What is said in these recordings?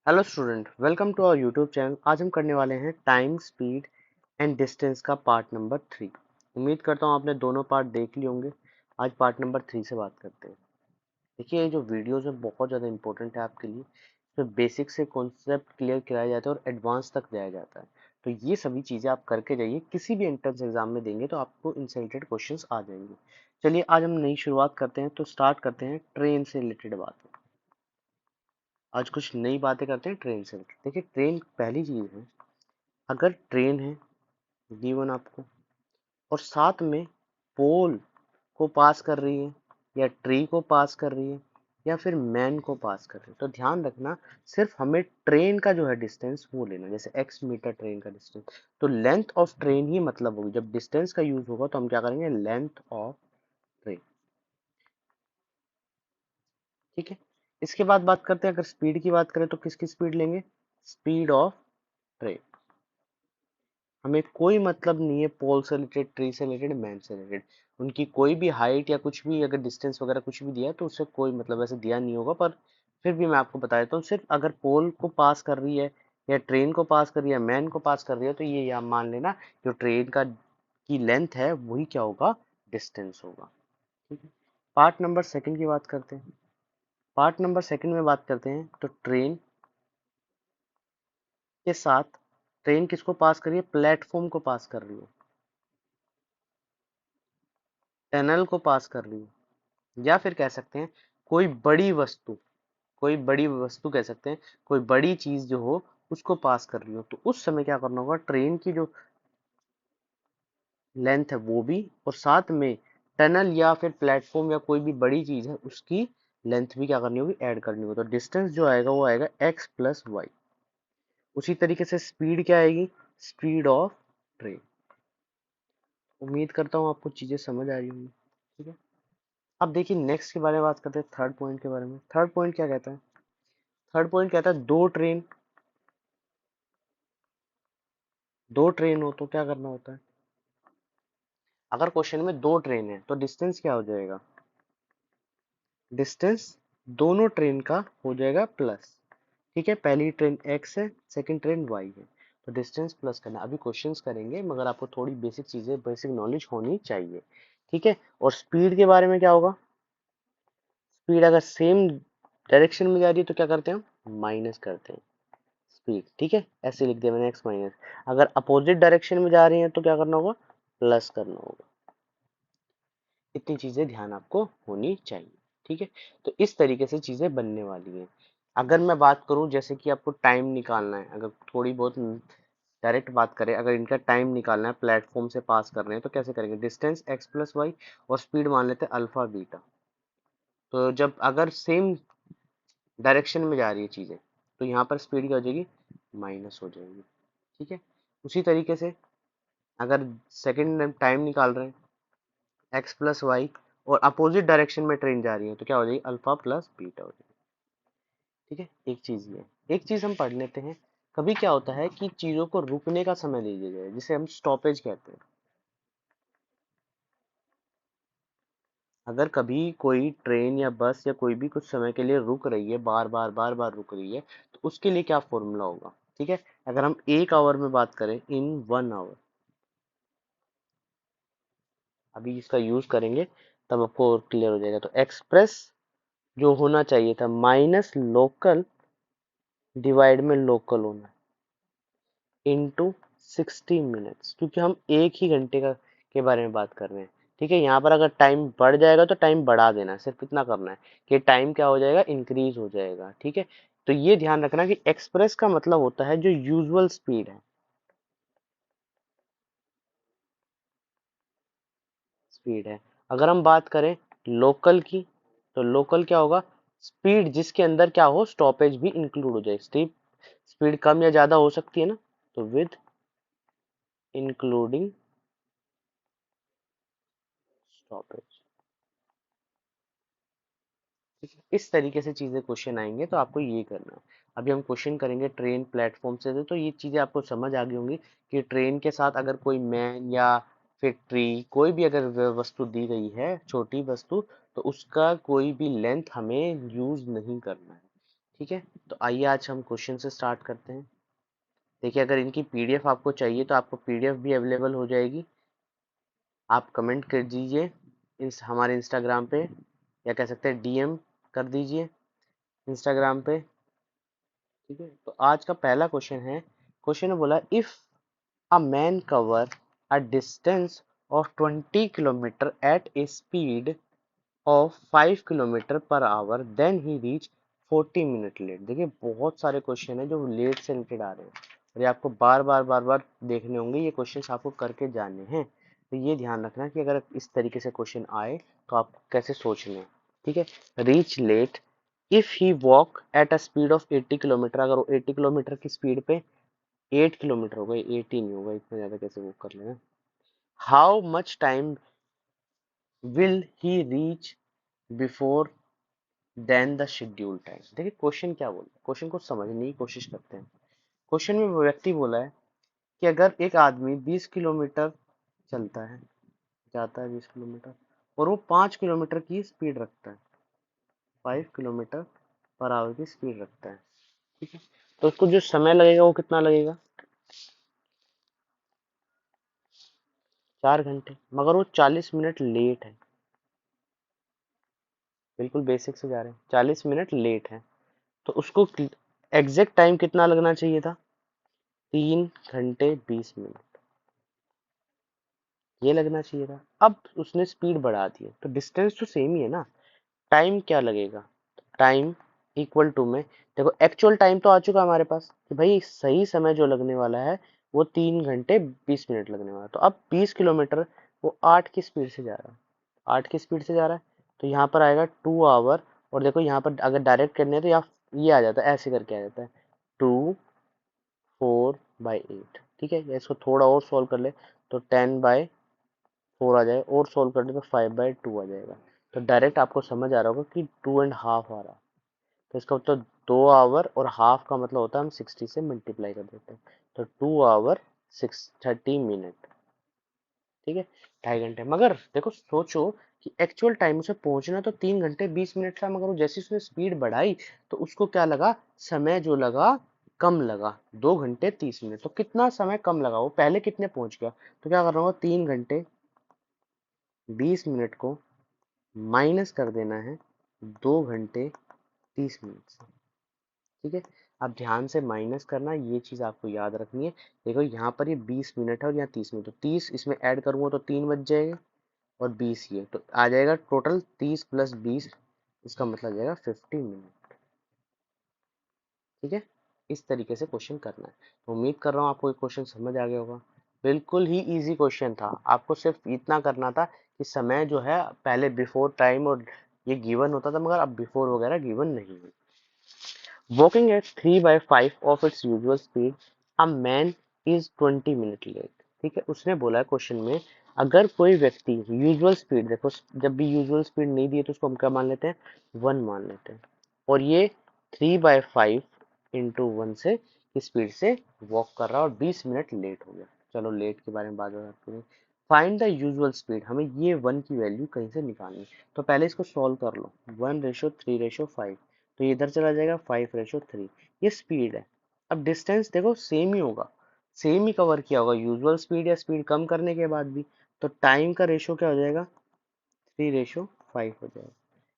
Hello student, welcome to our YouTube channel. आज हम करने वाले हैं टाइम, स्पीड एंड डिस्टेंस का पार्ट नंबर 3। उम्मीद करता हूँ आपने दोनों पार्ट देख लिए होंगे। आज पार्ट नंबर 3 से बात करते हैं। देखिए, ये जो वीडियोस है बहुत ज़्यादा इंपॉर्टेंट है आपके लिए। इसमें बेसिक से कॉन्सेप्ट क्लियर कराया जाता है और एडवांस तक जाया जाता है। तो ये सभी चीज़ें आप करके जाइए, किसी भी एंट्रेंस एग्जाम में देंगे तो आपको इनसे रिलेटेड क्वेश्चन आ जाएंगे। चलिए आज हम नई शुरुआत करते हैं, तो स्टार्ट करते हैं ट्रेन से रिलेटेड बात। आज कुछ नई बातें करते हैं ट्रेन से। देखिए, ट्रेन पहली चीज है। अगर ट्रेन है गिवन आपको और साथ में पोल को पास कर रही है या ट्री को पास कर रही है या फिर मैन को पास कर रही है, तो ध्यान रखना सिर्फ हमें ट्रेन का जो है डिस्टेंस वो लेना। जैसे x मीटर ट्रेन का डिस्टेंस, तो लेंथ ऑफ ट्रेन ही मतलब होगी। जब डिस्टेंस का यूज होगा तो हम क्या करेंगे, लेंथ ऑफ ट्रेन। ठीक है। इसके बाद बात करते हैं, अगर स्पीड की बात करें तो किसकी स्पीड लेंगे, स्पीड ऑफ ट्रेन। हमें कोई मतलब नहीं है पोल से रिलेटेड, ट्री से रिलेटेड, मैन से रिलेटेड। उनकी कोई भी हाइट या कुछ भी अगर डिस्टेंस वगैरह कुछ भी दिया है तो उससे कोई मतलब ऐसे दिया नहीं होगा। पर फिर भी मैं आपको बता देता हूँ, सिर्फ अगर पोल को पास कर रही है या ट्रेन को पास कर रही है, मैन को पास कर रही है, तो ये यहाँ मान लेना जो ट्रेन का की लेंथ है वही क्या होगा, डिस्टेंस होगा। ठीक है। पार्ट नंबर सेकंड की बात करते हैं। पार्ट नंबर सेकंड में बात करते हैं तो ट्रेन के साथ, ट्रेन किसको पास कर रही है, प्लेटफॉर्म को पास कर रही है, टनल को पास कर रही है, या फिर कह सकते हैं कोई बड़ी वस्तु, कोई बड़ी वस्तु कह सकते हैं, कोई बड़ी चीज जो हो उसको पास कर रही हो, तो उस समय क्या करना होगा, ट्रेन की जो लेंथ है वो भी, और साथ में टनल या फिर प्लेटफॉर्म या कोई भी बड़ी चीज है उसकी लेंथ भी क्या करनी होगी, ऐड करनी होगी। तो डिस्टेंस जो आएगा वो आएगा x प्लस वाई। उसी तरीके से स्पीड क्या आएगी, स्पीड ऑफ ट्रेन। उम्मीद करता हूँ आपको चीजें समझ आ रही होंगी। ठीक है। अब देखिए नेक्स्ट के बारे में बात करते हैं, थर्ड पॉइंट के बारे में। थर्ड पॉइंट क्या कहता है, थर्ड पॉइंट कहता है दो ट्रेन हो तो क्या करना होता है। अगर क्वेश्चन में दो ट्रेन है तो डिस्टेंस क्या हो जाएगा, डिस्टेंस दोनों ट्रेन का हो जाएगा प्लस। ठीक है, पहली ट्रेन x है, सेकंड ट्रेन y है, तो डिस्टेंस प्लस करना। अभी क्वेश्चंस करेंगे मगर आपको थोड़ी बेसिक चीजें, बेसिक नॉलेज होनी चाहिए। ठीक है। और स्पीड के बारे में क्या होगा, स्पीड अगर सेम डायरेक्शन में जा रही है तो क्या करते हैं हम, माइनस करते हैं स्पीड। ठीक है, ऐसे लिख दिया मैंने x माइनस। अगर अपोजिट डायरेक्शन में जा रही है तो क्या करना होगा, प्लस करना होगा। इतनी चीजें ध्यान आपको होनी चाहिए। ठीक है। तो इस तरीके से चीजें बनने वाली हैं। अगर मैं बात करूं, जैसे कि आपको टाइम निकालना है, अगर थोड़ी बहुत डायरेक्ट बात करें, अगर इनका टाइम निकालना है, प्लेटफॉर्म से पास कर रहे हैं तो कैसे करेंगे, डिस्टेंस x प्लस वाई और स्पीड मान लेते हैं अल्फा बीटा। तो जब अगर सेम डायरेक्शन में जा रही है चीजें तो यहाँ पर स्पीड क्या हो जाएगी, माइनस हो जाएगी। ठीक है। उसी तरीके से अगर सेकंड टाइम निकाल रहे हैं x प्लस वाई और अपोजिट डायरेक्शन में ट्रेन जा रही है तो क्या हो जाएगी, अल्फा प्लस बीटा हो जाएगी। ठीक है। एक चीज ये, एक चीज हम पढ़ लेते हैं। कभी क्या होता है कि चीजों को रुकने का समय दे दिया जाए, जिसे हम स्टॉपेज कहते हैं। अगर कभी कोई ट्रेन या बस या कोई भी कुछ समय के लिए रुक रही है, बार बार रुक रही है, तो उसके लिए क्या फॉर्मूला होगा। ठीक है। अगर हम एक आवर में बात करें, इन 1 आवर, अभी इसका यूज करेंगे तब आपको क्लियर हो जाएगा। तो एक्सप्रेस जो होना चाहिए था, माइनस लोकल डिवाइड में लोकल होना इनटू 60 मिनट्स, क्योंकि हम एक ही घंटे का के बारे में बात कर रहे हैं। ठीक है। यहाँ पर अगर टाइम बढ़ जाएगा तो टाइम बढ़ा देना है, सिर्फ इतना करना है कि टाइम क्या हो जाएगा, इंक्रीज हो जाएगा। ठीक है। तो ये ध्यान रखना कि एक्सप्रेस का मतलब होता है जो यूजुअल स्पीड है, स्पीड है। अगर हम बात करें लोकल की, तो लोकल क्या होगा, स्पीड जिसके अंदर क्या हो, स्टॉपेज भी इंक्लूड हो जाए। स्पीड कम या ज्यादा हो सकती है ना, तो विद इंक्लूडिंग स्टॉपेज। इस तरीके से चीजें क्वेश्चन आएंगे तो आपको ये करना है। अभी हम क्वेश्चन करेंगे ट्रेन प्लेटफॉर्म से, तो ये चीजें आपको समझ आ गई होंगी कि ट्रेन के साथ अगर कोई मैन या फिर ट्री, कोई भी अगर वस्तु दी गई है, छोटी वस्तु, तो उसका कोई भी लेंथ हमें यूज नहीं करना है। ठीक है, तो आइए आज हम क्वेश्चन से स्टार्ट करते हैं। देखिए, अगर इनकी पीडीएफ आपको चाहिए तो आपको पीडीएफ भी अवेलेबल हो जाएगी। आप कमेंट कर दीजिए इस हमारे इंस्टाग्राम पे, या कह सकते हैं डीएम कर दीजिए इंस्टाग्राम पे। ठीक है, तो आज का पहला क्वेश्चन है। क्वेश्चन में बोला, if a man cover a distance of 20 kilometre at a speed of 5 kilometre per hour then he reach 40 minute late. देखिए, बहुत सारे क्वेश्चन है जो लेट से रिलेटेड आ रहे हैं, और ये आपको बार बार देखने होंगे। ये क्वेश्चन आपको करके जाने हैं, तो ये ध्यान रखना कि अगर इस तरीके से क्वेश्चन आए तो आप कैसे सोचने हैं। ठीक है, reach late if he walk at a speed of 80 kilometre. अगर वो 80 किलोमीटर की स्पीड पे 8 किलोमीटर होगा, 80 नहीं होगा, इतना ज्यादा कैसे वॉक कर लेना। How much time will he reach before then the schedule time. देखिए, क्वेश्चन क्या बोला, क्वेश्चन को समझने की कोशिश करते हैं। क्वेश्चन में वो व्यक्ति बोला है कि अगर एक आदमी 20 किलोमीटर चलता है, जाता है 20 किलोमीटर, और वो 5 किलोमीटर की स्पीड रखता है, 5 किलोमीटर पर आवर की स्पीड रखता है। ठीक है, तो उसको जो समय लगेगा वो कितना लगेगा, 4 घंटे। मगर वो 40 मिनट लेट है, बिल्कुल बेसिक से जा रहे हैं, 40 मिनट लेट है, तो उसको एग्जैक्ट टाइम कितना लगना चाहिए था, 3 घंटे 20 मिनट ये लगना चाहिए था। अब उसने स्पीड बढ़ा दी है, तो डिस्टेंस तो सेम ही है ना, टाइम क्या लगेगा, टाइम इक्वल टू में, देखो एक्चुअल टाइम तो आ चुका हमारे पास कि भाई सही समय जो लगने वाला है वो 3 घंटे 20 मिनट लगने वाला है। तो अब 20 किलोमीटर वो 8 की स्पीड से जा रहा है, 8 की स्पीड से जा रहा है, तो यहाँ पर आएगा 2 आवर। और देखो यहाँ पर अगर डायरेक्ट करने हैं तो यहाँ ये आ जाता है, ऐसे करके आ जाता है 2 4/8। ठीक है, या इसको थोड़ा और सॉल्व कर ले तो 10/4 आ जाएगा, और सोल्व करने पे 5/2 आ जाएगा। तो डायरेक्ट आपको समझ आ रहा होगा कि 2.5 आ रहा है। तो इसका मतलब 2 आवर, और हाफ का मतलब होता है हम 60 से मल्टीप्लाई कर देते हैं, तो 2 आवर 30 मिनट। ठीक है, 2.5 घंटे। मगर देखो, सोचो कि एक्चुअल टाइम उसे पहुंचना तो 3 घंटे 20 मिनट था, मगर वो जैसे उसने स्पीड बढ़ाई तो उसको क्या लगा, समय जो लगा कम लगा, 2 घंटे 30 मिनट। तो कितना समय कम लगा, वो पहले कितने पहुंच गया। तो क्या करना होगा, 3 घंटे 20 मिनट को माइनस कर देना है 2 घंटे 30 मिनट से। ठीक है, अब ध्यान से माइनस करना, ये चीज आपको याद रखनी है। देखो, यहाँ पर ये 20 मिनट है और यहाँ 30 मिनट, तो 30 इसमें ऐड करूंगा तो 3 बच जाएगा, और 20 ये तो आ जाएगा टोटल 30 + 20, इसका मतलब आ जाएगा 50 मिनट। ठीक है, इस तरीके से क्वेश्चन करना है। तो उम्मीद कर रहा हूँ आपको ये क्वेश्चन समझ आ गया होगा। बिल्कुल ही इजी क्वेश्चन था, आपको सिर्फ इतना करना था कि समय जो है पहले बिफोर टाइम और ये गिवन होता था, मगर अब बिफोर वगैरह गिवन नहीं है। Walking at 3/5 of its usual speed a man is 20 minute late. ठीक है, उसने बोला है क्वेश्चन में, अगर कोई व्यक्ति यूजुअल स्पीड, देखो जब भी यूजुअल स्पीड नहीं दी है तो उसको हम क्या मान लेते हैं, 1 मान लेते हैं, और ये 3/5 इंटू 1 से स्पीड से वॉक कर रहा है और 20 मिनट लेट हो गया। चलो, लेट के बारे में बात करते हैं। फाइंड द यूजुअल स्पीड, हमें ये 1 की वैल्यू कहीं से निकालनी है। तो पहले इसको सॉल्व कर लो, 1:3:5, तो ये इधर चला जाएगा 5:3। ये स्पीड है। अब डिस्टेंस देखो सेम ही होगा, सेम ही कवर किया होगा यूजुअल स्पीड या स्पीड कम करने के बाद भी। तो टाइम का रेशो क्या हो जाएगा, 3:5 हो जाएगा,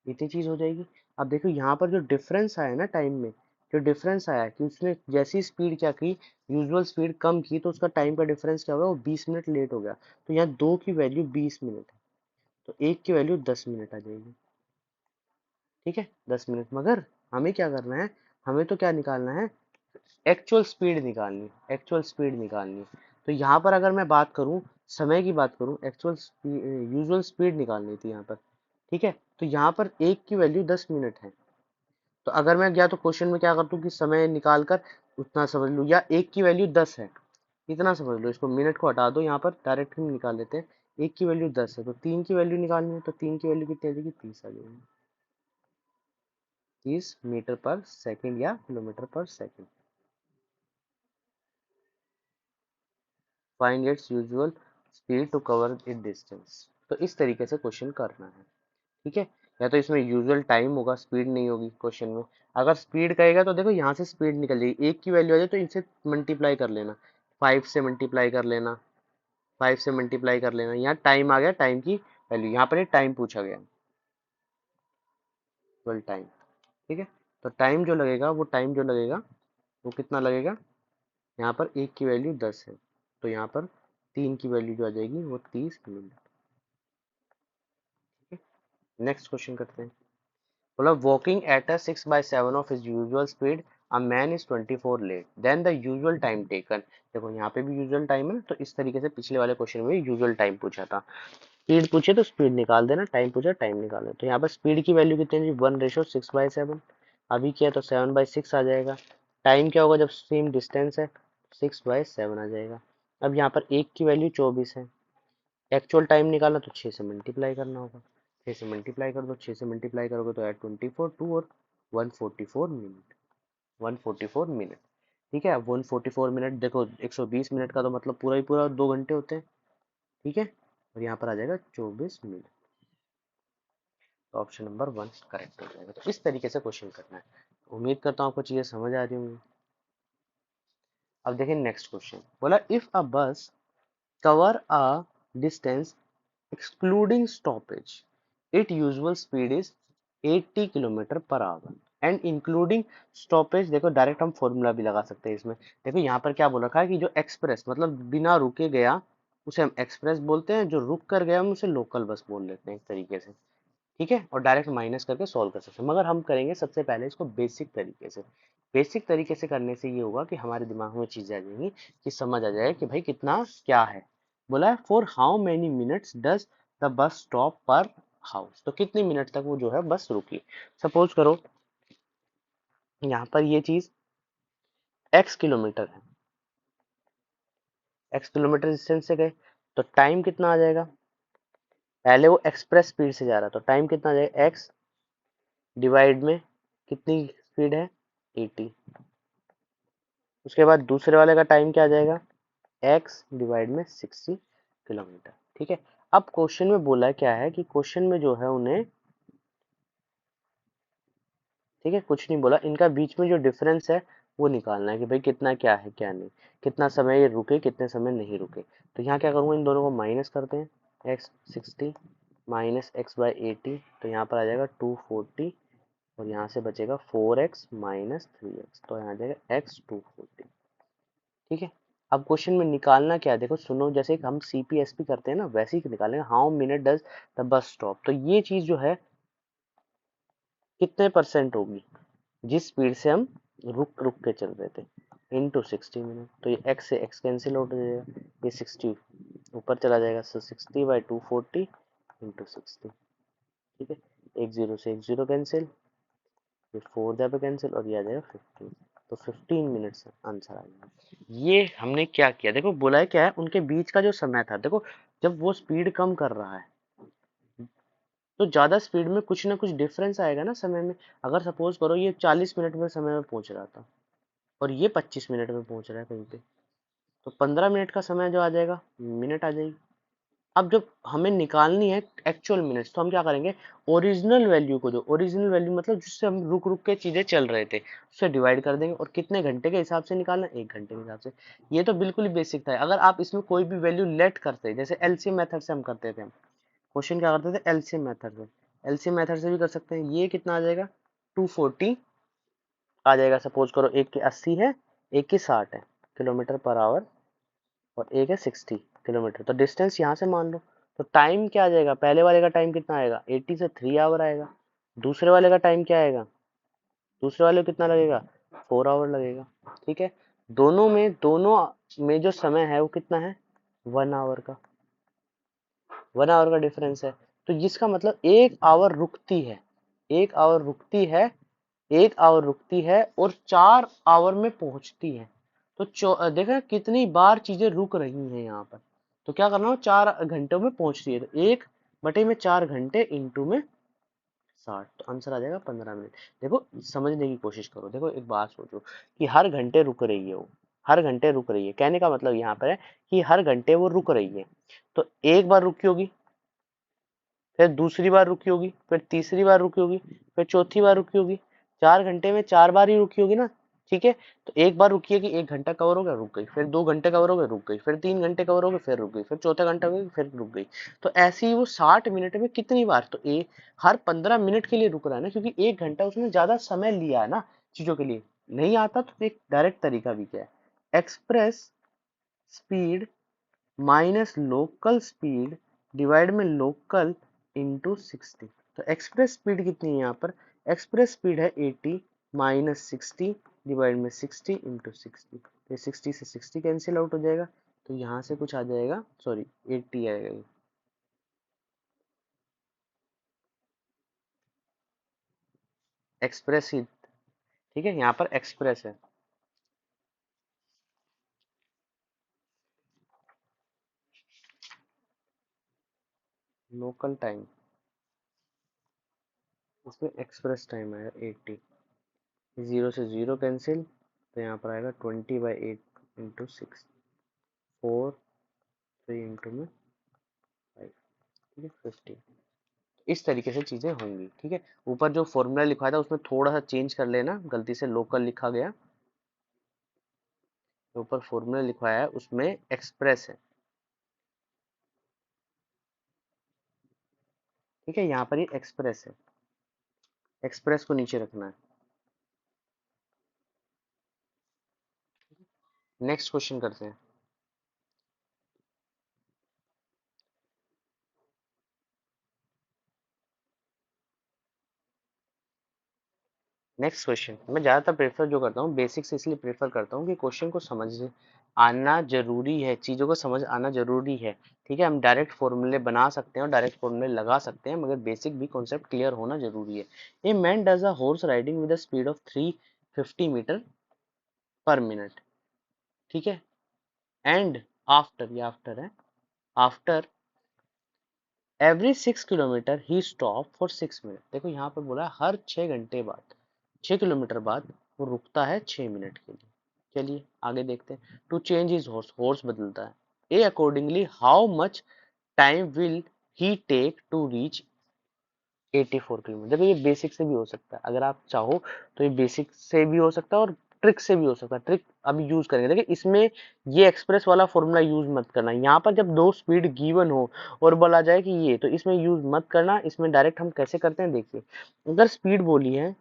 इतनी चीज हो जाएगी। अब देखो यहाँ पर जो डिफरेंस आया ना टाइम में, जो डिफरेंस आया कि उसने जैसी स्पीड क्या की, यूजुअल स्पीड कम की, तो उसका टाइम का डिफरेंस क्या होगा, वो 20 मिनट लेट हो गया। तो यहाँ 2 की वैल्यू 20 मिनट है, तो 1 की वैल्यू 10 मिनट आ जाएगी। ठीक है, 10 मिनट। मगर हमें क्या करना है, हमें तो क्या निकालना है, एक्चुअल स्पीड निकालनी, एक्चुअल स्पीड निकालनी। तो यहाँ पर अगर मैं बात करूँ, समय की बात करूँ, एक्चुअल यूजुअल स्पीड निकालनी थी यहाँ पर। ठीक है, तो यहाँ पर 1 की वैल्यू 10 मिनट है, तो अगर मैं गया तो क्वेश्चन में क्या करता हूँ कि समय निकाल कर उतना समझ लूँ, या 1 की वैल्यू 10 है, इतना समझ लो, इसको मिनट को हटा दो, यहाँ पर डायरेक्ट हम निकाल लेते हैं। 1 की वैल्यू 10 है, तो 3 की वैल्यू निकालनी है, तो 3 की वैल्यू कितनी आ जाएगी, 30 आ जाएगी, 30 मीटर पर सेकेंड या kilometre per second. Find its usual speed to cover it distance. तो इस तरीके से क्वेश्चन करना है। ठीक है, या तो इसमें यूजुअल टाइम होगा, स्पीड नहीं होगी क्वेश्चन में। अगर स्पीड कहेगा तो देखो यहाँ से स्पीड निकल जाएगी, एक की वैल्यू आ जाए तो इनसे मल्टीप्लाई कर लेना, 5 से मल्टीप्लाई कर लेना, 5 से मल्टीप्लाई कर लेना। यहाँ टाइम आ गया, टाइम की वैल्यू, यहाँ पर टाइम पूछा गया, यूजुअल टाइम। ठीक है, तो टाइम जो लगेगा, वो टाइम जो लगेगा वो कितना लगेगा, यहाँ पर एक की वैल्यू 10 है, तो यहाँ पर 3 की वैल्यू जो आ जाएगी वो 30 मिनट। नेक्स्ट क्वेश्चन करते हैं। बोला walking at a 6/7 of his usual speed a man is 24 late then the usual time taken. देखो यहाँ पे भी यूजुअल टाइम है ना, तो इस तरीके से पिछले वाले क्वेश्चन में यूजुअल टाइम पूछा था। स्पीड पूछे तो स्पीड निकाल देना, टाइम पूछा टाइम निकाल देना। तो यहाँ पर स्पीड की वैल्यू कितनी है, 1/6/7। अभी किया तो 7/6 आ जाएगा। टाइम क्या होगा जब सेम डिस्टेंस है, 6/7 आ जाएगा। अब यहाँ पर एक की वैल्यू 24 है, एक्चुअल टाइम निकालना तो 6 से मल्टीप्लाई करना होगा, 6 से मल्टीप्लाई कर दो, 6 से मल्टीप्लाई करोगे तो ऐड 24 2 और 144 मिनट, 144 मिनट। ठीक है, 144 मिनट, देखो 120 मिनट का तो मतलब पूरा ही पूरा 2 घंटे होते हैं। ठीक है, और यहाँ पर आ जाएगा 24 मिनट, तो ऑप्शन नंबर 1 करेक्ट हो जाएगा। तो इस तरीके से क्वेश्चन करना है। उम्मीद करता हूँ आपको चीजें समझ आ रही होंगी। अब देखिए नेक्स्ट क्वेश्चन, बोला इफ अ बस cover a distance excluding stoppage its usual speed is 80 kilometre per our and including stoppage. देखो डायरेक्ट हम फॉर्मूला भी लगा सकते हैं इसमें। देखो यहाँ पर क्या बोल रखा है कि जो एक्सप्रेस मतलब बिना रुके गया उसे हम एक्सप्रेस बोलते हैं, जो रुक कर गया हम उसे लोकल बस बोल लेते हैं एक तरीके से। ठीक है, और डायरेक्ट माइनस करके सॉल्व कर सकते हैं, मगर हम करेंगे सबसे पहले इसको बेसिक तरीके से। बेसिक तरीके से करने से ये होगा कि हमारे दिमाग में चीजें आ जाएंगी, कि समझ आ जाए कि भाई कितना क्या है। बोला है for how many minutes does the bus stop पर हाउस, तो कितने मिनट तक वो जो है बस रुकी। सपोज करो यहाँ पर ये चीज x किलोमीटर है, x किलोमीटर डिस्टेंस से गए, तो टाइम कितना आ जाएगा, पहले वो एक्सप्रेस स्पीड से जा रहा तो टाइम कितना आ जाएगा, x डिवाइड में कितनी स्पीड है 80। उसके बाद दूसरे वाले का टाइम क्या आ जाएगा, x डिवाइड में 60 किलोमीटर। ठीक है, अब क्वेश्चन में बोला क्या है कि क्वेश्चन में जो है उन्हें, ठीक है कुछ नहीं बोला, इनका बीच में जो डिफरेंस है वो निकालना है कि भाई कितना क्या है क्या नहीं, कितना समय ये रुके कितने समय नहीं रुके। तो यहाँ क्या करूँगा, इन दोनों को माइनस करते हैं, x 60 माइनस x/80, तो यहाँ पर आ जाएगा 240 और यहाँ से बचेगा 4x माइनस 3x, तो यहाँ आ जाएगा x 240। ठीक है, अब क्वेश्चन में निकालना क्या है, देखो सुनो, जैसे कि हम CPSP करते हैं ना वैसे ही निकालेंगे, how minute does the bus stop. तो ये चीज जो है कितने परसेंट होगी, जिस स्पीड से हम रुक रुक के चल रहे थे, इंटू 60 मिनट। तो ये x से x कैंसिल हो जाएगा, ये 60 ऊपर चला जाएगा, सो 60/240 इंटू 60। ठीक है, एक जीरो से एक जीरो कैंसिल, ये 4 जाए कैंसिल और ये आ जाएगा 15, तो 15 मिनट से आंसर आ जाएगा। ये हमने क्या किया, देखो बोला है क्या है, उनके बीच का जो समय था, देखो जब वो स्पीड कम कर रहा है तो ज्यादा स्पीड में कुछ ना कुछ डिफरेंस आएगा ना समय में। अगर सपोज करो ये 40 मिनट में समय में पहुंच रहा था और ये 25 मिनट में पहुंच रहा है कहीं पे, तो 15 मिनट का समय जो आ जाएगा मिनट आ जाएगी। अब जब हमें निकालनी है एक्चुअल मिनट्स, तो हम क्या करेंगे, ओरिजिनल वैल्यू को, जो ओरिजिनल वैल्यू मतलब जिससे हम रुक रुक के चीजें चल रहे थे उससे डिवाइड कर देंगे, और कितने घंटे के हिसाब से निकालना, 1 घंटे के हिसाब से। ये तो बिल्कुल ही बेसिक था। अगर आप इसमें कोई भी वैल्यू लेट करते, जैसे एलसीएम मेथड से हम करते थे, हम क्वेश्चन क्या करते थे एलसीएम मेथड से, एलसीएम मेथड से भी कर सकते हैं। ये कितना आ जाएगा 240 आ जाएगा। सपोज करो एक की 80 है, एक की 60 है किलोमीटर पर आवर, और एक है 60 किलोमीटर, तो डिस्टेंस यहाँ से मान लो। तो टाइम क्या आ जाएगा, पहले वाले का टाइम कितना आएगा, 80 से 3 आवर आएगा। दूसरे वाले का टाइम क्या आएगा, दूसरे वाले को कितना लगेगा, 4 आवर लगेगा। ठीक है, दोनों में जो समय है वो कितना है, 1 आवर का, 1 आवर का डिफरेंस है। तो जिसका मतलब 1 आवर रुकती है, 1 आवर रुकती है, 1 आवर रुकती है और 4 आवर में पहुंचती है। तो देखा कितनी बार चीजें रुक रही हैं यहाँ पर। तो क्या करना हो, 4 घंटों में पहुंचती है, तो 1/4 घंटे इंटू में 60, तो आंसर आ जाएगा 15 मिनट। देखो समझने की कोशिश करो, देखो एक बात सोचो कि हर घंटे रुक रही है वो, हर घंटे रुक रही है, कहने का मतलब यहाँ पर है कि हर घंटे वो रुक रही है। तो एक बार रुकी होगी, फिर दूसरी बार रुकी होगी, फिर तीसरी बार रुकी होगी, फिर चौथी बार रुकी होगी। 4 घंटे में 4 बार ही रुकी होगी ना। ठीक है, तो एक बार रुकी है कि 1 घंटा कवर हो गया, रुक गई, फिर 2 घंटे कवर हो गए, रुक गई, फिर 3 घंटे कवर हो गए, फिर रुक गई, फिर चौथा घंटा हो गया, फिर रुक गई। तो ऐसे ही वो 60 मिनट में कितनी बार, तो हर 15 मिनट के लिए रुक रहा है ना, क्योंकि 1 घंटा उसने ज्यादा समय लिया है ना चीजों के लिए। नहीं आता तो एक डायरेक्ट तरीका भी क्या है, express speed minus local speed divide में लोकल इंटू 60। तो एक्सप्रेस स्पीड कितनी है यहाँ पर, एक्सप्रेस स्पीड है 80 माइनस 60 डिवाइड में 60 इंटू 60। तो 60 से 60 कैंसिल आउट हो जाएगा, तो यहाँ से कुछ आ जाएगा, सॉरी 80 आएगा ये। एक्सप्रेस ही, ठीक है, यहाँ पर एक्सप्रेस है। लोकल टाइम, इसमें एक्सप्रेस टाइम आएगा 80। 0 से 0 कैंसिल, तो यहाँ पर आएगा 20/8 इंटू 6, 4 3 इंटू में 5, ठीक है 50। इस तरीके से चीजें होंगी। ठीक है, ऊपर जो फॉर्मूला लिखा था उसमें थोड़ा सा चेंज कर लेना, गलती से लोकल लिखा गया, तो ऊपर फॉर्मूला लिखवाया है उसमें एक्सप्रेस है। ठीक है, यहाँ पर ये एक्सप्रेस है, एक्सप्रेस को नीचे रखना है। नेक्स्ट क्वेश्चन करते हैं। नेक्स्ट क्वेश्चन, मैं ज़्यादातर प्रेफर जो करता हूँ बेसिक से, इसलिए प्रेफर करता हूँ कि क्वेश्चन को समझ आना जरूरी है, चीज़ों को समझ आना जरूरी है। ठीक है, हम डायरेक्ट फॉर्मूले बना सकते हैं और डायरेक्ट फॉर्मूले लगा सकते हैं, मगर बेसिक भी कॉन्सेप्ट क्लियर होना जरूरी है। A man does a horse riding with a speed of 350 metre per minute. ठीक है, एंड आफ्टर, ये आफ्टर है, after every 6 kilometre he stop for 6 minute. देखो यहाँ पर बोला है हर 6 घंटे बाद, 6 किलोमीटर बाद वो रुकता है 6 मिनट के लिए। चलिए आगे देखते हैं। To change his horse, horse बदलता है। A accordingly how much time will he take to reach 84 kilometre. देखो ये बेसिक से भी हो सकता है, अगर आप चाहो तो ये बेसिक से भी हो सकता है और ट्रिक से भी हो सकता है। ट्रिक अभी यूज करेंगे। देखिए इसमें ये एक्सप्रेस वाला फॉर्मूला यूज मत करना। यहाँ पर जब दो स्पीड गिवन हो और बोला जाए कि ये, तो इसमें यूज मत करना। इसमें डायरेक्ट हम कैसे करते हैं, देखिए अगर स्पीड बोली है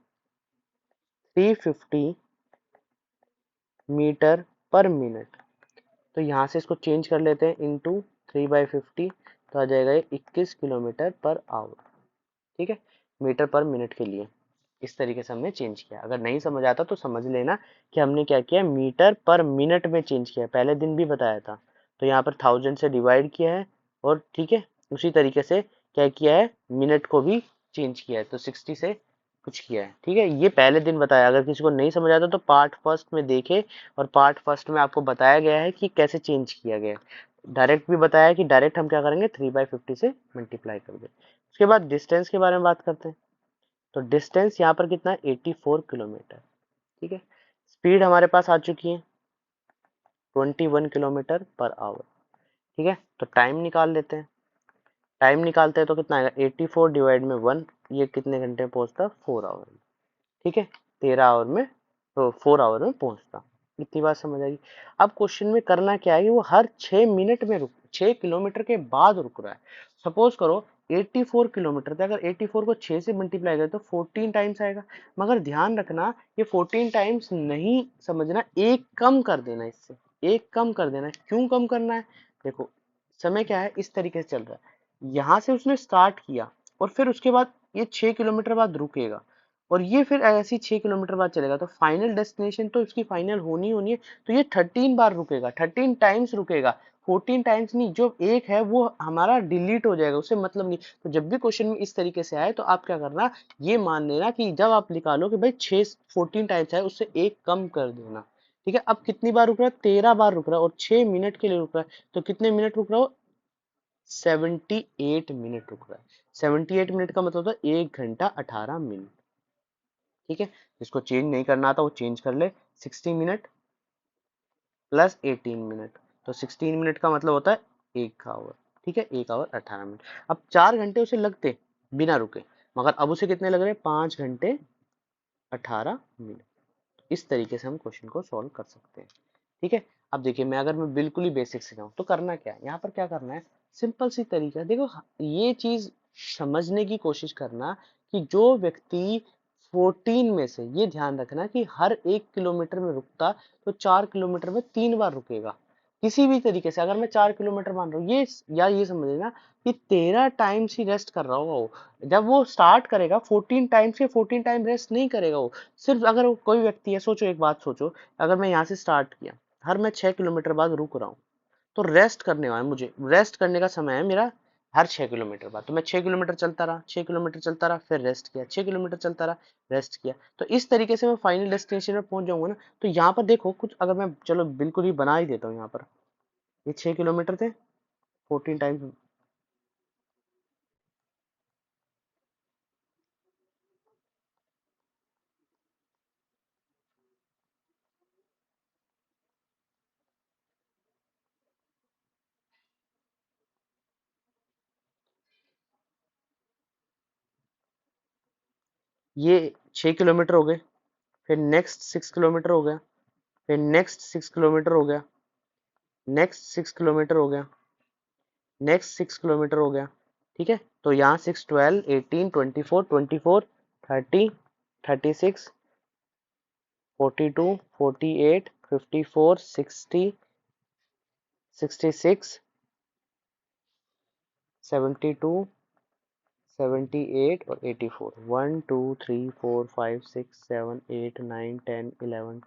350 मीटर पर मिनट, तो यहाँ से इसको चेंज कर लेते हैं इंटू 3/50, तो आ जाएगा ये 21 किलोमीटर पर आवर। ठीक है, मीटर पर मिनट के लिए इस तरीके से हमने चेंज किया। अगर नहीं समझ आता तो समझ लेना कि हमने क्या किया, मीटर पर मिनट में चेंज किया। पहले दिन भी बताया था, तो यहाँ पर 1000 से डिवाइड किया है, और ठीक है उसी तरीके से क्या किया है, मिनट को भी चेंज किया है, तो 60 से कुछ किया है। ठीक है, ये पहले दिन बताया। अगर किसी को नहीं समझ आता तो पार्ट फर्स्ट में देखे, और पार्ट फर्स्ट में आपको बताया गया है कि कैसे चेंज किया गया है। डायरेक्ट भी बताया कि डायरेक्ट हम क्या करेंगे, 3/50 से मल्टीप्लाई कर दें। उसके बाद डिस्टेंस के बारे में बात करते हैं। तो डिस्टेंस यहाँ पर कितना है, 84 किलोमीटर। ठीक है, स्पीड हमारे पास आ चुकी है 21 किलोमीटर पर आवर। ठीक है, तो टाइम निकाल लेते हैं। टाइम निकालते हैं तो कितना आएगा, 84 डिवाइड में 1, ये कितने घंटे में पहुंचता, 4 आवर में। ठीक है, 13 आवर में, तो 4 आवर में पहुंचता। इतनी बात समझ आएगी। अब क्वेश्चन में करना क्या है कि वो हर 6 मिनट में रुक, 6 किलोमीटर के बाद रुक रहा है। सपोज करो 84 किलोमीटर थे, अगर 84 को 6 से मल्टीप्लाई करें तो 14 टाइम्स आएगा। मगर ध्यान रखना ये 14 टाइम्स नहीं समझना, एक कम कर देना, इससे एक कम कर देना। क्यों कम करना है, देखो समय क्या है, इस तरीके से चल रहा है। यहाँ से उसने स्टार्ट किया और फिर उसके बाद ये 6 किलोमीटर बाद रुकेगा, और ये फिर ऐसे ही 6 किलोमीटर बाद चलेगा, तो फाइनल डेस्टिनेशन तो इसकी फाइनल होनी होनी है। तो ये 13 बार रुकेगा, 13 टाइम्स रुकेगा, 14 टाइम्स नहीं। जो एक है वो हमारा डिलीट हो जाएगा, उससे मतलब नहीं। तो जब भी क्वेश्चन में इस तरीके से आए तो आप क्या करना, ये मान लेना कि जब आप निकालो कि भाई 14 टाइम्स है, उससे एक कम कर देना। ठीक है, अब कितनी बार रुक रहा है, 13 बार रुक रहा है, और 6 मिनट के लिए रुक रहा है, तो कितने मिनट रुक रहा हो, 78 मिनट रुक रहा है। 78 मिनट का मतलब होता है 1 घंटा 18 मिनट। ठीक है, जिसको चेंज नहीं करना आता वो चेंज कर ले। 60 मिनट प्लस 18 मिनट, तो 16 मिनट का मतलब होता है 1 आवर। ठीक है, 1 आवर 18 मिनट। अब 4 घंटे उसे लगते बिना रुके, मगर अब उसे कितने लग रहे, 5 घंटे 18 मिनट। इस तरीके से हम क्वेश्चन को सॉल्व कर सकते हैं। ठीक है, अब देखिए मैं बिल्कुल ही बेसिक सिखाऊं तो करना क्या है, यहाँ पर क्या करना है, सिंपल सी तरीका है। देखो ये चीज समझने की कोशिश करना कि जो व्यक्ति 14 में से, ये ध्यान रखना कि हर 1 किलोमीटर में रुकता तो 4 किलोमीटर में 3 बार रुकेगा। किसी भी तरीके से अगर मैं 4 किलोमीटर मान रहा हूँ, ये या ये समझ लेना कि 13 टाइम्स ही रेस्ट कर रहा होगा वो। जब वो स्टार्ट करेगा 14 टाइम्स के 14 टाइम रेस्ट नहीं करेगा वो। सिर्फ अगर वो कोई व्यक्ति है, सोचो एक बात सोचो, अगर मैं यहाँ से स्टार्ट किया, हर मैं 6 किलोमीटर बाद रुक रहा हूँ, तो रेस्ट करने वाला मुझे, रेस्ट करने का समय है मेरा हर 6 किलोमीटर बाद। तो मैं 6 किलोमीटर चलता रहा, 6 किलोमीटर चलता रहा, फिर रेस्ट किया, 6 किलोमीटर चलता रहा, रेस्ट किया। तो इस तरीके से मैं फाइनल डेस्टिनेशन में पहुंच जाऊंगा ना। तो यहाँ पर देखो कुछ, अगर मैं चलो बिल्कुल ही बना ही देता हूँ यहाँ पर, ये 6 किलोमीटर थे, 14 टाइम्स। ये 6 किलोमीटर हो गए, फिर नेक्स्ट 6 किलोमीटर हो गया, फिर नेक्स्ट 6 किलोमीटर हो गया, नेक्स्ट 6 किलोमीटर हो गया, नेक्स्ट 6 किलोमीटर हो गया। ठीक है, तो यहाँ 6, 12, 18, 24, 24, 30, 36, 42, 48, 54, 60, 66, 72, 78 और 84। 1 2 3 4 5 6 7 8 9 10 11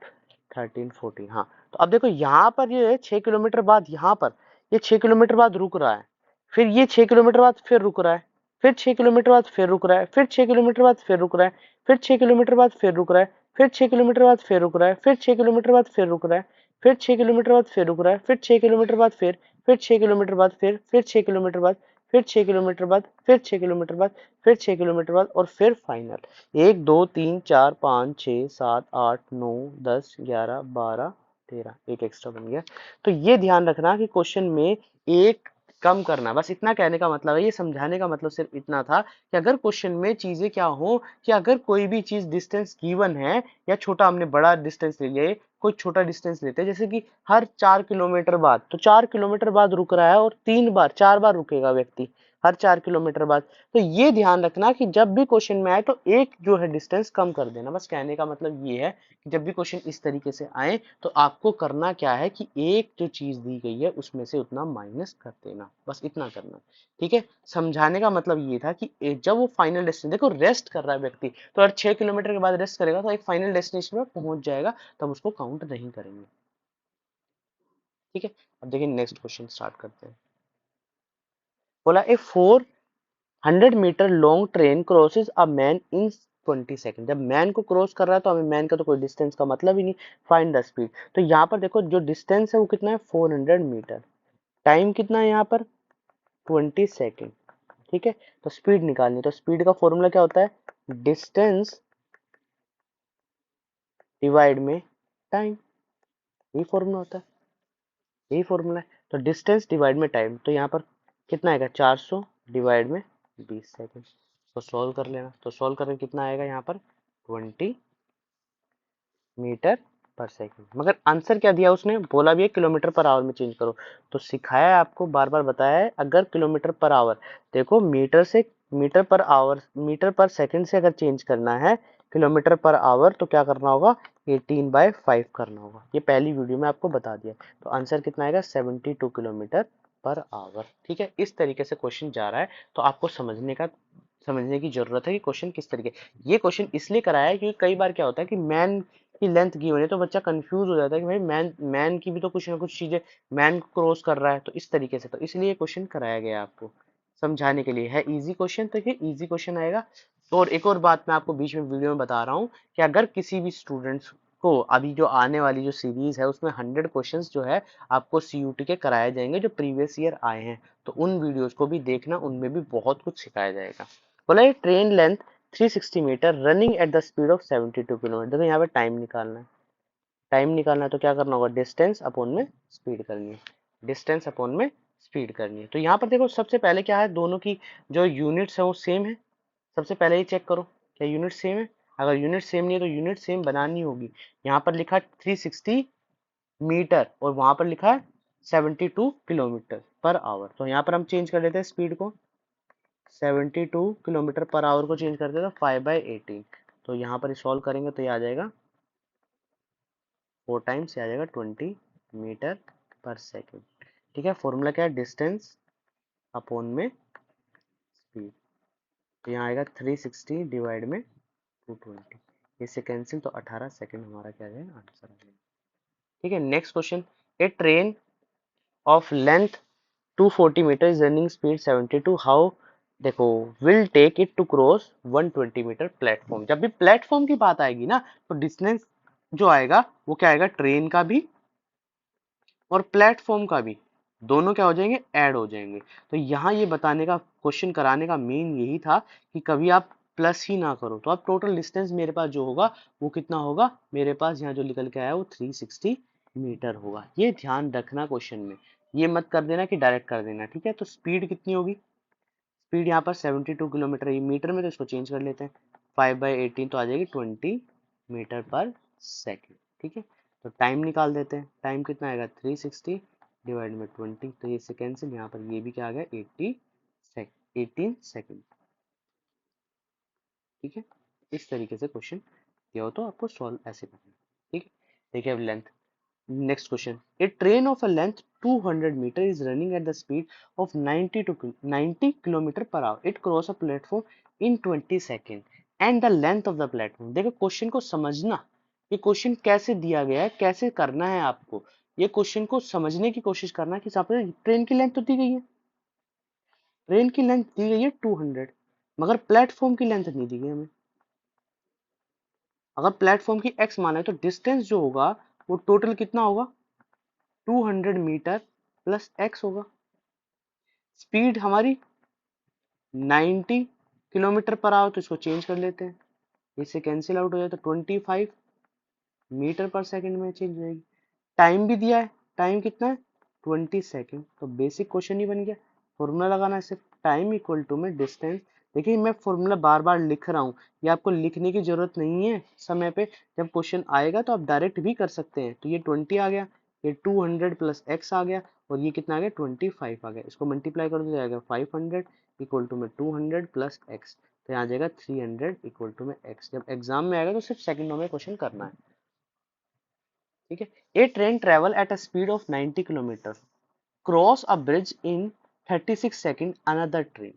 13 14। हाँ, तो अब देखो यहाँ पर ये 6 किलोमीटर बाद, यहाँ पर ये 6 किलोमीटर बाद रुक रहा है, फिर ये 6 किलोमीटर बाद फिर रुक रहा है, फिर 6 किलोमीटर बाद फिर रुक रहा है, फिर 6 किलोमीटर बाद फिर रुक रहा है, फिर 6 किलोमीटर बाद फिर रुक रहा है, फिर 6 किलोमीटर बाद फिर रुक रहा है, फिर 6 किलोमीटर बाद फिर रुक रहा है, फिर 6 किलोमीटर बाद फिर रुक रहा है, फिर 6 किलोमीटर बाद फिर 6 किलोमीटर बाद फिर 6 किलोमीटर बाद, फिर 6 किलोमीटर बाद, फिर 6 किलोमीटर बाद, फिर 6 किलोमीटर बाद, और फिर फाइनल 1 2 3 4 5 6 7 8 9 10 11 12 13, एक एक्स्ट्रा बन गया। तो ये ध्यान रखना कि क्वेश्चन में एक कम करना, बस इतना कहने का मतलब है, ये समझाने का मतलब सिर्फ इतना था कि अगर क्वेश्चन में चीजें क्या हो, कि अगर कोई भी चीज डिस्टेंस गिवन है, या छोटा हमने बड़ा डिस्टेंस ले लिया, कोई छोटा डिस्टेंस लेते हैं, जैसे कि हर 4 किलोमीटर बाद, तो 4 किलोमीटर बाद रुक रहा है और 3 बार 4 बार रुकेगा व्यक्ति हर 4 किलोमीटर बाद। तो ये ध्यान रखना कि जब भी क्वेश्चन में आए तो एक जो है डिस्टेंस कम कर देना। बस कहने का मतलब ये है कि जब भी क्वेश्चन इस तरीके से आए तो आपको करना क्या है कि एक जो चीज दी गई है उसमें से उतना माइनस कर देना, बस इतना करना। ठीक है, समझाने का मतलब ये था कि जब वो फाइनल डेस्टिनेशन, देखो रेस्ट कर रहा है व्यक्ति, तो हर 6 किलोमीटर के बाद रेस्ट करेगा तो एक फाइनल डेस्टिनेशन में पहुंच जाएगा, तब उसको काउंट नहीं करेंगे। ठीक है, अब देखिए नेक्स्ट क्वेश्चन स्टार्ट करते हैं। बोला a 400 metre long train crosses a man in 20 second. जब मैन को क्रॉस कर रहा है तो हमें मैन का तो कोई डिस्टेंस का मतलब ही नहीं, फाइंड द स्पीड। तो यहाँ पर देखो जो डिस्टेंस है वो कितना है, 400 मीटर, टाइम कितना है यहाँ पर, 20 सेकेंड। ठीक है, तो स्पीड निकालनी, तो स्पीड का फॉर्मूला क्या होता है, डिस्टेंस डिवाइड में टाइम, यही फॉर्मूला होता है, यही फॉर्मूला है। तो डिस्टेंस डिवाइड में टाइम, तो यहाँ पर कितना आएगा, 400 डिवाइड में 20 सेकेंड। तो सॉल्व कर लेना, तो सॉल्व करके कितना आएगा यहाँ पर, 20 मीटर पर सेकेंड। मगर आंसर क्या दिया उसने, बोला भी है किलोमीटर पर आवर में चेंज करो। तो सिखाया है आपको, बार बार बताया है, अगर किलोमीटर पर आवर, देखो मीटर से मीटर पर आवर, मीटर पर सेकंड से अगर चेंज करना है किलोमीटर पर आवर, तो क्या करना होगा, 18/5 करना होगा। ये पहली वीडियो में आपको बता दिया। तो आंसर कितना आएगा, 72 किलोमीटर पर आवर। ठीक है, इस तरीके से क्वेश्चन जा रहा है, तो आपको समझने की जरूरत है कि क्वेश्चन किस तरीके। ये क्वेश्चन इसलिए कराया है क्योंकि कई बार क्या होता है कि मैन की लेंथ गिवन है तो बच्चा कंफ्यूज हो जाता है कि भाई मैन मैन की भी तो कुछ ना कुछ चीजें, मैन क्रॉस कर रहा है, तो इस तरीके से, तो इसलिए क्वेश्चन कराया गया आपको समझाने के लिए। है इजी क्वेश्चन, तो ये इजी क्वेश्चन आएगा। और एक और बात मैं आपको बीच में वीडियो में बता रहा हूँ कि अगर किसी भी स्टूडेंट्स को अभी जो आने वाली जो सीरीज है उसमें 100 क्वेश्चंस जो है आपको सीयूटी के कराए जाएंगे जो प्रीवियस ईयर आए हैं, तो उन वीडियोस को भी देखना, उनमें भी बहुत कुछ सिखाया जाएगा। बोला ये train length 360 metre running at the speed of 72 kilometre. देखो यहाँ पे टाइम निकालना है, टाइम निकालना है तो क्या करना होगा, डिस्टेंस अपॉन में स्पीड करनी है, डिस्टेंस अपॉन में स्पीड करनी है। तो यहाँ पर देखो सबसे पहले क्या है, दोनों की जो यूनिट्स है वो सेम है। सबसे पहले ही चेक करो क्या यूनिट सेम है। अगर यूनिट सेम नहीं है तो यूनिट सेम बनानी होगी। यहाँ पर लिखा है 360 मीटर और वहां पर लिखा है 72 किलोमीटर पर आवर। तो यहाँ पर हम चेंज कर लेते हैं स्पीड को, 72 किलोमीटर पर आवर को चेंज करते हैं तो 5/18। तो यहाँ पर सॉल्व करेंगे तो ये आ जाएगा 4 टाइम्स, ये आ जाएगा 20 मीटर पर सेकेंड। ठीक है, फॉर्मूला क्या है, डिस्टेंस अपॉन में स्पीड। तो यहाँ आएगा 360 डिवाइड में 220, इससे कैंसिल, तो 18 सेकेंड हमारा क्या है आंसर आ जाएगा। ठीक है, next question, a train of length 240 metre is running speed 72, how, देखो, will take it to cross 120 metre platform. जब भी प्लेटफॉर्म की बात आएगी ना तो डिस्टेंस जो आएगा वो क्या आएगा, ट्रेन का भी और प्लेटफॉर्म का भी, दोनों क्या हो जाएंगे, ऐड हो जाएंगे। तो यहाँ ये बताने का, क्वेश्चन कराने का मेन यही था कि कभी आप प्लस ही ना करो। तो अब टोटल डिस्टेंस मेरे पास जो होगा वो कितना होगा, मेरे पास यहाँ जो निकल के आया वो 360 मीटर होगा। ये ध्यान रखना क्वेश्चन में, ये मत कर देना कि डायरेक्ट कर देना। ठीक है, तो स्पीड कितनी होगी, स्पीड यहाँ पर 72 किलोमीटर, ये मीटर में तो इसको चेंज कर लेते हैं, 5/18 तो आ जाएगी 20 मीटर पर सेकेंड। ठीक है, तो टाइम निकाल देते हैं, टाइम कितना आएगा 360 डिवाइड में 20, तो ये से कैंसिल, यहाँ पर ये भी क्या आ गया 18 सेकेंड। ठीक है, इस तरीके से क्वेश्चन दिया हो तो आपको सॉल्व ऐसे करना है। ठीक है, देखिए अब length, next question, a train of a length 200 metre is running at the speed of 90 kilometre per hour, it cross a platform in 20 second and the length of the platform. देखो question को समझना, ये question कैसे दिया गया है, कैसे करना है आपको, ये क्वेश्चन को समझने की कोशिश करना कि ट्रेन की लेंथ तो दी गई है, ट्रेन की लेंथ दी गई है 200, मगर प्लेटफॉर्म की लेंथ नहीं दी गई हमें। अगर प्लेटफॉर्म की x माना है तो डिस्टेंस जो होगा वो टोटल कितना होगा, 200 मीटर प्लस x होगा। स्पीड हमारी 90 किलोमीटर पर आवर, तो इसको चेंज कर लेते हैं, इससे कैंसिल आउट हो जाए तो 25 मीटर पर सेकंड में चेंज हो जाएगी। टाइम भी दिया है, टाइम कितना है 20 सेकंड, तो बेसिक क्वेश्चन ही बन गया। फॉर्मूला लगाना है सिर्फ, टाइम इक्वल टू में डिस्टेंस। देखिए मैं फॉर्मूला बार बार लिख रहा हूँ, ये आपको लिखने की जरूरत नहीं है समय पे, जब क्वेश्चन आएगा तो आप डायरेक्ट भी कर सकते हैं। तो ये 20 आ गया, ये 200 प्लस एक्स आ गया, और ये कितना आ गया 25 आ गया, इसको मल्टीप्लाई कर दो जाएगा 500 इक्वल टू में 200 प्लस एक्स, तो यहाँ आ जाएगा 300 इक्वल टू में एक्स। जब एग्जाम में आएगा तो सिर्फ सेकंडों में क्वेश्चन करना है। ठीक है, a train travel at a speed of 90 kilometre cross a bridge in 36 second another train.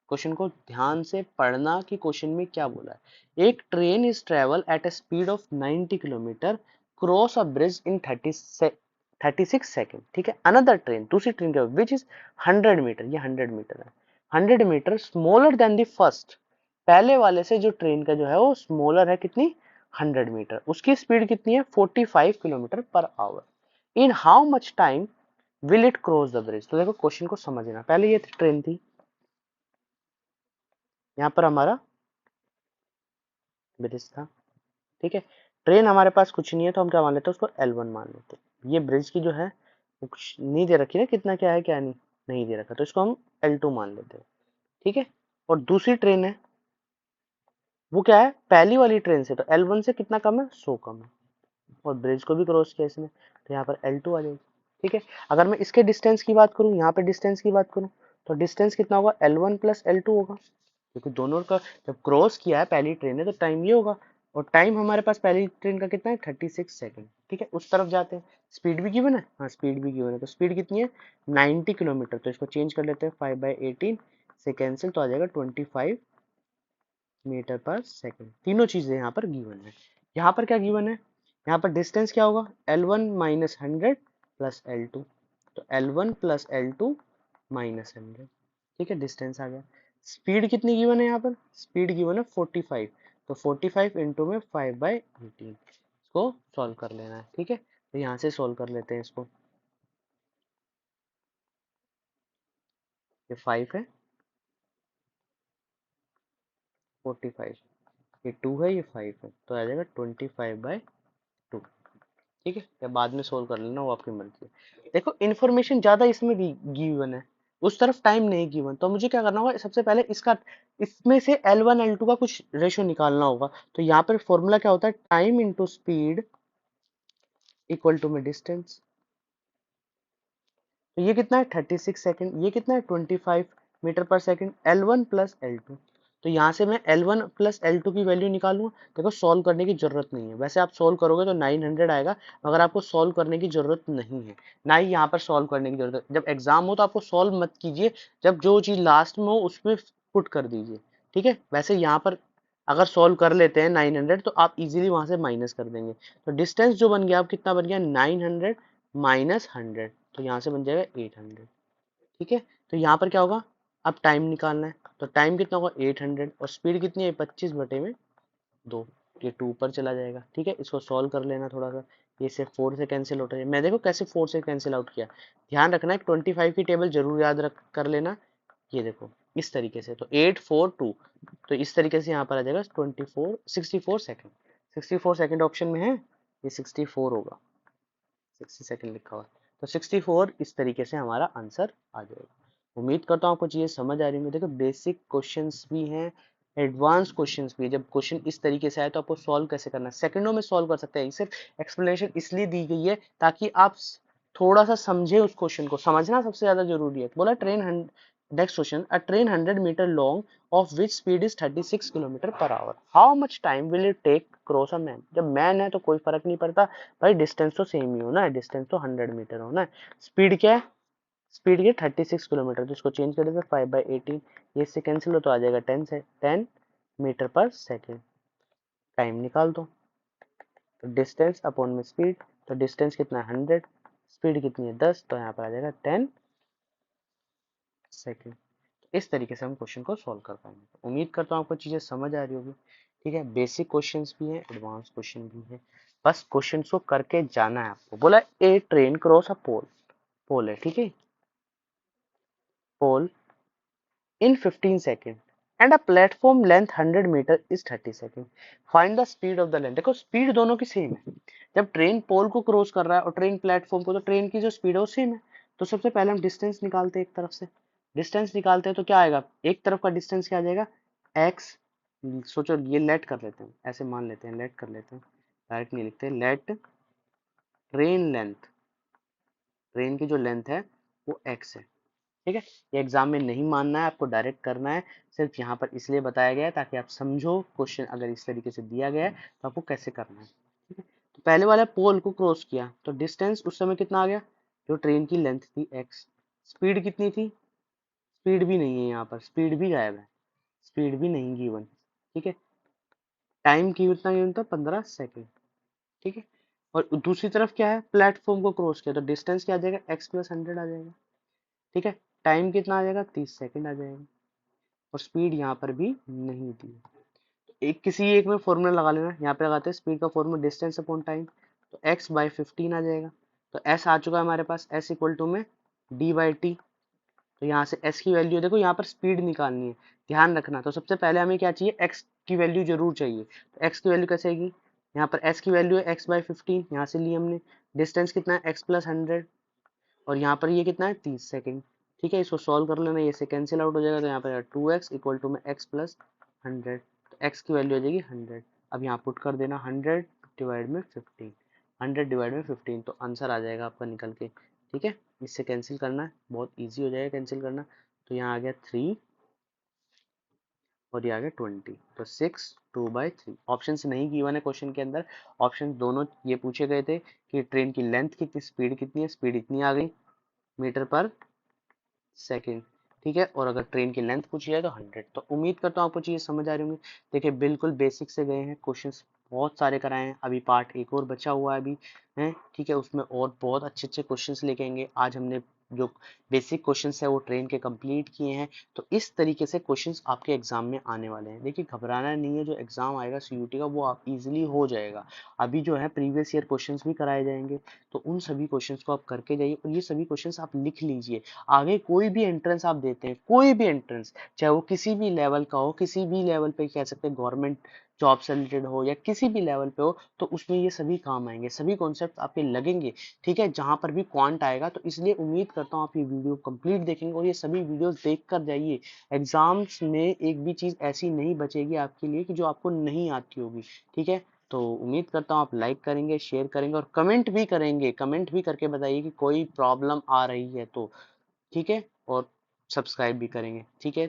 Question को ध्यान से पढ़ना कि क्वेश्चन में क्या बोला है। एक train is travel at a speed of 90 kilometre cross a bridge in 36 second. ठीक है, अनदर ट्रेन, दूसरी ट्रेन का विच इज 100 मीटर, ये 100 मीटर है, 100 metre smaller than the first, पहले वाले से जो ट्रेन का जो है वो स्मॉलर है, कितनी 100 मीटर, उसकी स्पीड कितनी है 45 kilometre per our, in how much time will it cross the bridge. तो देखो क्वेश्चन को समझना, पहले ये ट्रेन थी, यहाँ पर हमारा ब्रिज था। ठीक है, ट्रेन हमारे पास कुछ नहीं है तो हम क्या मान लेते हैं, उसको L1 मान लेते हैं। ये ब्रिज की जो है वो कुछ नहीं दे रखी है, कितना क्या है क्या नहीं, नहीं दे रखा, तो इसको हम L2 मान लेते हैं। ठीक है, और दूसरी ट्रेन है वो क्या है, पहली वाली ट्रेन से, तो L1 से कितना कम है, 100 कम है, और ब्रिज को भी क्रॉस किया इसने, तो यहाँ पर L2 आ जाएगी। ठीक है, अगर मैं इसके डिस्टेंस की बात करूँ, यहाँ पे डिस्टेंस की बात करूँ, तो डिस्टेंस कितना होगा, L1 प्लस L2 होगा, क्योंकि दोनों का जब क्रॉस किया है पहली ट्रेन ने तो टाइम ये होगा, और टाइम हमारे पास पहली ट्रेन का कितना है 36 सेकंड। ठीक है, उस तरफ जाते हैं, स्पीड भी गिवन है, हाँ स्पीड भी गिवन है, तो स्पीड कितनी है 90 किलोमीटर, तो इसको चेंज कर लेते हैं 5/18 से कैंसिल, तो आ जाएगा 25 मीटर पर सेकंड। तीनों चीजें यहाँ पर गिवन है। यहाँ पर क्या गिवन है, यहाँ पर डिस्टेंस क्या होगा, L1 माइनस 100 प्लस L2, तो L1 प्लस L2 माइनस 100। ठीक है, डिस्टेंस आ गया। स्पीड कितनी गिवन है, यहाँ पर स्पीड गिवन है 45, तो 45 इंटू में 5/18, इसको सॉल्व कर लेना है। ठीक है, तो यहाँ से सॉल्व कर लेते हैं इसको, ये 5 है, 45, ये 2 है, ये 5 है, तो आ जाएगा 25/2। ठीक है, या बाद में सोल्व कर लेना, वो आपकी मर्जी है। देखो इन्फॉर्मेशन ज्यादा इसमें गिवन है, उस तरफ टाइम नहीं गिवन, तो मुझे क्या करना होगा, सबसे पहले इसका इसमें से L1 L2 का कुछ रेशियो निकालना होगा। तो यहाँ पर फॉर्मूला क्या होता है, time into speed equal to में डिस्टेंस। तो ये कितना है 36 सेकेंड, ये कितना है 25 मीटर पर सेकेंड, L1 प्लस L2। तो यहाँ से मैं L1 प्लस L2 की वैल्यू निकालूंगा। देखो सॉल्व करने की जरूरत नहीं है, वैसे आप सॉल्व करोगे तो 900 आएगा, मगर आपको सॉल्व करने की जरूरत नहीं है, ना ही यहाँ पर सॉल्व करने की जरूरत है। जब एग्जाम हो तो आपको सॉल्व मत कीजिए, जब जो चीज लास्ट में हो उसमें पुट कर दीजिए। ठीक है, वैसे यहाँ पर अगर सॉल्व कर लेते हैं 900 तो आप इजीली वहां से माइनस कर देंगे। तो डिस्टेंस जो बन गया, आप कितना बन गया 900 माइनस 100, तो यहाँ से बन जाएगा 800। ठीक है, तो यहाँ पर क्या होगा, अब टाइम निकालना है, तो टाइम कितना होगा 800, और स्पीड कितनी है 25/2, ये 2 ऊपर चला जाएगा। ठीक है, इसको सॉल्व कर लेना थोड़ा सा, ये से 4 से कैंसिल आउट है। मैं देखो कैसे 4 से कैंसिल आउट किया, ध्यान रखना है 25 की टेबल जरूर याद रख कर लेना। ये देखो इस तरीके से, तो 842, तो इस तरीके से यहाँ पर आ जाएगा 64 सेकेंड। 64 सेकेंड ऑप्शन में है, ये 64 होगा, 60 सेकेंड लिखा हुआ है, तो 64 इस तरीके से हमारा आंसर आ जाएगा। उम्मीद करता हूँ आपको चीजें समझ आ रही होंगी। देखो बेसिक क्वेश्चंस भी हैं, एडवांस क्वेश्चंस भी है। जब क्वेश्चन इस तरीके से आए तो आपको सॉल्व कैसे करना है, सेकंडों में सॉल्व कर सकते हैं। सिर्फ एक्सप्लेनेशन इसलिए दी गई है ताकि आप थोड़ा सा समझे उस क्वेश्चन को, समझना सबसे ज्यादा जरूरी है। बोला train, next question, a train 100 metre long of which speed is 36 kilometre per hour, how much time will it take cross a man। जब मैन है तो कोई फर्क नहीं पड़ता भाई, डिस्टेंस तो सेम ही होना है, डिस्टेंस तो 100 मीटर होना है। स्पीड क्या है, स्पीड के 36 किलोमीटर, तो इसको चेंज कर देते 5/18, ये इससे कैंसिल हो तो आ जाएगा 10 मीटर पर सेकेंड। टाइम निकाल दो, तो डिस्टेंस अपॉन में स्पीड, तो डिस्टेंस कितना है 100, स्पीड कितनी है 10, तो यहाँ पर आ जाएगा 10 सेकेंड। इस तरीके से हम क्वेश्चन को सॉल्व कर पाएंगे। उम्मीद करता हूँ आपको चीजें समझ आ रही होगी। ठीक है, बेसिक क्वेश्चंस भी हैं, एडवांस क्वेश्चन भी है, बस क्वेश्चंस को करके जाना है आपको। बोला ए ट्रेन क्रॉस अ पोल, पोल है ठीक है, pole in 15 second and a platform length 100 metre is 30 second, find the speed of the length. देखो स्पीड दोनों की सेम है, जब ट्रेन पोल को क्रॉस कर रहा है और ट्रेन प्लेटफॉर्म को, तो ट्रेन की जो स्पीड है वो सेम है। तो सबसे पहले हम डिस्टेंस निकालते हैं, एक तरफ से डिस्टेंस निकालते हैं तो क्या आएगा, एक तरफ का डिस्टेंस क्या आ जाएगा एक्स। सोचो ये लेट कर लेते हैं, ऐसे मान लेते हैं, लेट कर लेते हैं, डायरेक्ट नहीं लिखते, लेट ट्रेन लेंथ, ट्रेन की जो लेंथ है वो एक्स है। ठीक है, ये एग्जाम में नहीं मानना है, आपको डायरेक्ट करना है, सिर्फ यहाँ पर इसलिए बताया गया है ताकि आप समझो क्वेश्चन अगर इस तरीके से दिया गया है तो आपको कैसे करना है। ठीक है, तो पहले वाला पोल को क्रॉस किया तो डिस्टेंस उस समय कितना आ गया, जो ट्रेन की लेंथ थी एक्स। स्पीड कितनी थी, स्पीड भी नहीं है यहाँ पर, स्पीड भी गायब है, स्पीड भी नहीं गिवन। ठीक है, टाइम की उतना गिवन था 15 सेकेंड। ठीक है, और दूसरी तरफ क्या है, प्लेटफॉर्म को क्रॉस किया तो डिस्टेंस क्या आ जाएगा, एक्स प्लस 100 आ जाएगा। ठीक है, टाइम कितना आ जाएगा 30 सेकेंड आ जाएगा, और स्पीड यहाँ पर भी नहीं दी। एक किसी एक में फॉर्मूला लगा लेना, यहाँ पे लगाते हैं स्पीड का फॉर्मूला डिस्टेंस अपॉन टाइम, तो x/15 आ जाएगा। तो s आ चुका है हमारे पास, s इक्वल टू में d/t। तो यहाँ से s की वैल्यू देखो, यहाँ पर स्पीड निकालनी है, ध्यान रखना। तो सबसे पहले हमें क्या चाहिए, x की वैल्यू जरूर चाहिए। तो x की वैल्यू कैसे आएगी, यहाँ पर s की वैल्यू है x/15, यहाँ से ली हमने। डिस्टेंस कितना है x प्लस 100, और यहाँ पर ये कितना है 30 सेकेंड। ठीक है, इसको सॉल्व कर लेना, ये से कैंसिल आउट हो जाएगा, तो यहाँ पर 2x इक्वल टू में x प्लस 100, तो x की वैल्यू आ जाएगी 100। अब यहाँ पुट कर देना 100 डिवाइड में 15, 100 डिवाइड में 15, तो आंसर आ जाएगा आपका निकल के। ठीक है, इससे कैंसिल करना है, बहुत ईजी हो जाएगा कैंसिल करना। तो यहाँ आ गया 3 और ये आ गया 20, तो 6 2/3। ऑप्शन से नहीं गिवन है क्वेश्चन के अंदर, ऑप्शन दोनों ये पूछे गए थे कि ट्रेन की लेंथ कितनी, स्पीड कितनी है, स्पीड इतनी आ गई मीटर पर सेकेंड। ठीक है, और अगर ट्रेन की लेंथ पूछी जाए तो 100। तो उम्मीद करता हूँ आपको चीजें समझ आ रही होंगी। देखिए बिल्कुल बेसिक से गए हैं, क्वेश्चंस बहुत सारे कराए हैं, अभी पार्ट एक और बचा हुआ है अभी है। ठीक है, उसमें और बहुत अच्छे अच्छे क्वेश्चंस लेके आएंगे। आज हमने जो बेसिक क्वेश्चंस है वो ट्रेन के कंप्लीट किए हैं। तो इस तरीके से क्वेश्चंस आपके एग्जाम में आने वाले हैं। देखिए घबराना नहीं है, जो एग्जाम आएगा सीयूटी का वो आप इजीली हो जाएगा। अभी जो है प्रीवियस ईयर क्वेश्चंस भी कराए जाएंगे, तो उन सभी क्वेश्चंस को आप करके जाइए, और ये सभी क्वेश्चंस आप लिख लीजिए। आगे कोई भी एंट्रेंस आप देते हैं, कोई भी एंट्रेंस, चाहे वो किसी भी लेवल का हो, किसी भी लेवल पे कह सकते हैं, गवर्नमेंट जॉब से रिलेटेड हो या किसी भी लेवल पे हो, तो उसमें ये सभी काम आएंगे, सभी कॉन्सेप्ट आपके लगेंगे। ठीक है, जहां पर भी क्वांट आएगा, तो इसलिए उम्मीद करता हूँ आप ये वीडियो कंप्लीट देखेंगे और ये सभी वीडियोस देख कर जाइए। एग्जाम्स में एक भी चीज ऐसी नहीं बचेगी आपके लिए कि जो आपको नहीं आती होगी। ठीक है, तो उम्मीद करता हूँ आप लाइक करेंगे, शेयर करेंगे और कमेंट भी करेंगे, कमेंट भी करके बताइए कि कोई प्रॉब्लम आ रही है तो। ठीक है, और सब्सक्राइब भी करेंगे। ठीक है।